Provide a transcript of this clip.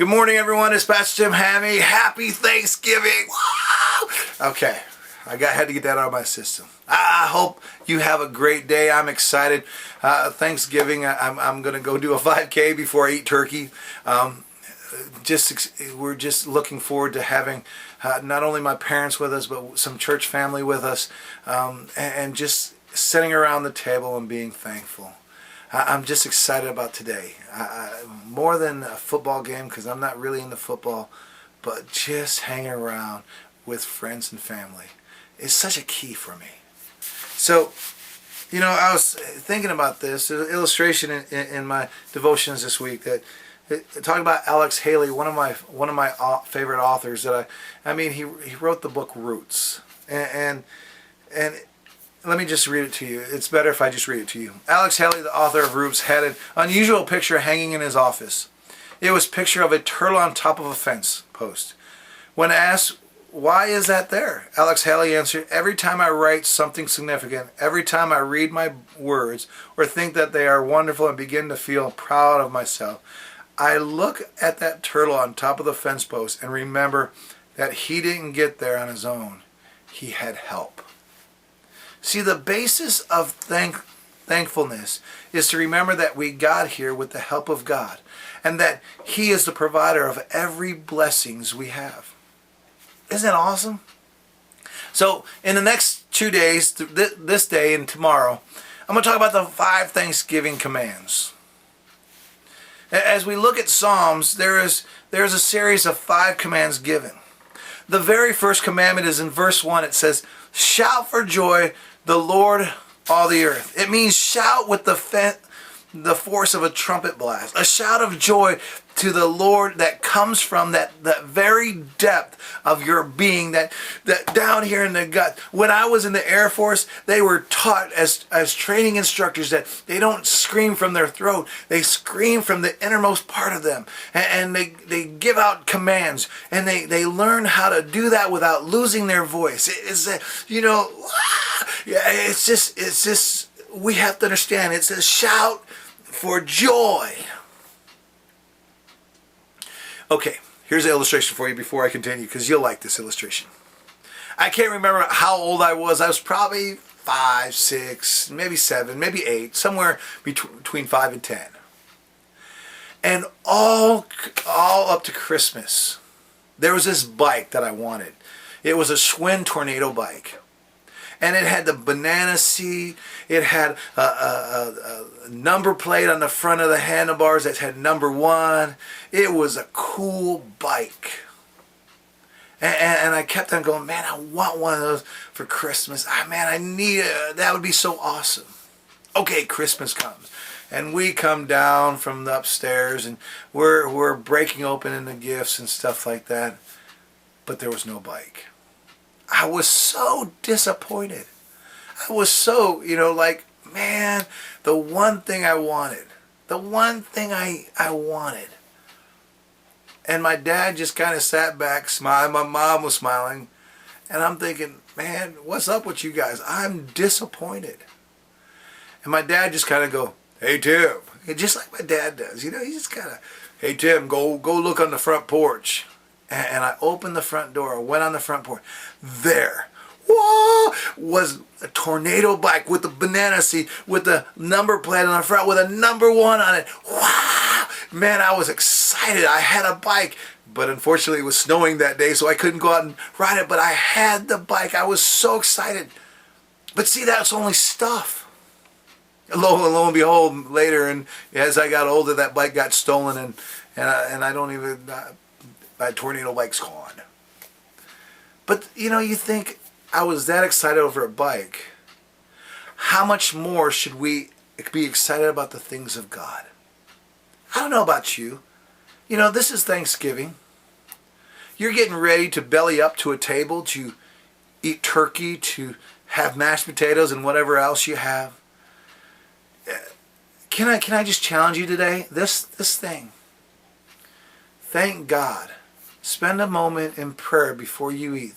Good morning, everyone. It's Pastor Tim Hammy. Happy Thanksgiving. Woo! Okay, had to get that out of my system. I hope you have a great day. I'm excited. Thanksgiving, I'm going to go do a 5K before I eat turkey. We're just looking forward to having not only my parents with us, but some church family with us, and just sitting around the table and being thankful. I'm just excited about today. More than a football game, because I'm not really into football, but just hanging around with friends and family is such a key for me. So, I was thinking about this illustration in my devotions this week that talking about Alex Haley, one of my favorite authors. He wrote the book Roots, and let me just read it to you. It's better if I just read it to you. Alex Haley, the author of Roots, had an unusual picture hanging in his office. It was a picture of a turtle on top of a fence post. When asked, "Why is that there?" Alex Haley answered, "Every time I write something significant, every time I read my words or think that they are wonderful and begin to feel proud of myself, I look at that turtle on top of the fence post and remember that he didn't get there on his own. He had help." See, the basis of thankfulness is to remember that we got here with the help of God, and that He is the provider of every blessings we have. Isn't that awesome? So, in the next 2 days, this day and tomorrow, I'm going to talk about the 5 Thanksgiving commands. As we look at Psalms, there is a series of 5 commands given. The very first commandment is in verse 1. It says, "Shout for joy, the Lord, all the earth." It means shout with the force of a trumpet blast. A shout of joy to the Lord that comes from that very depth of your being, that down here in the gut. When I was in the Air Force, they were taught as training instructors that they don't scream from their throat. They scream from the innermost part of them. And they give out commands. And they learn how to do that without losing their voice. It's just, we have to understand, it's a shout for joy. Okay, here's an illustration for you before I continue, because you'll like this illustration. I can't remember how old I was. I was probably 5, 6, maybe 7, maybe 8, somewhere between 5 and 10. And all up to Christmas, there was this bike that I wanted. It was a Schwinn Tornado bike. And it had the banana seat. It had a number plate on the front of the handlebars that had number 1. It was a cool bike. And I kept on going, man, I want one of those for Christmas. I need it. That would be so awesome. Okay, Christmas comes. And we come down from the upstairs, and we're breaking open the gifts and stuff like that. But there was no bike. I was so disappointed. I was so, man, the one thing I wanted. The one thing I wanted. And my dad just kind of sat back, smiled. My mom was smiling. And I'm thinking, man, what's up with you guys? I'm disappointed. And my dad just kind of go, "Hey, Tim." Just like my dad does. He just kind of, "Hey, Tim, go look on the front porch." And I opened the front door. I went on the front porch. There, whoa, was a tornado bike with the banana seat, with the number plate on the front, with a number 1 on it. Wow! Man, I was excited. I had a bike. But unfortunately, it was snowing that day, so I couldn't go out and ride it. But I had the bike. I was so excited. But see, that's only stuff. Lo and behold, later, and as I got older, that bike got stolen, and I don't even... my tornado bike's gone. But, you think I was that excited over a bike. How much more should we be excited about the things of God? I don't know about you. This is Thanksgiving. You're getting ready to belly up to a table, to eat turkey, to have mashed potatoes and whatever else you have. Can I just challenge you today? This thing. Thank God. Spend a moment in prayer before you eat.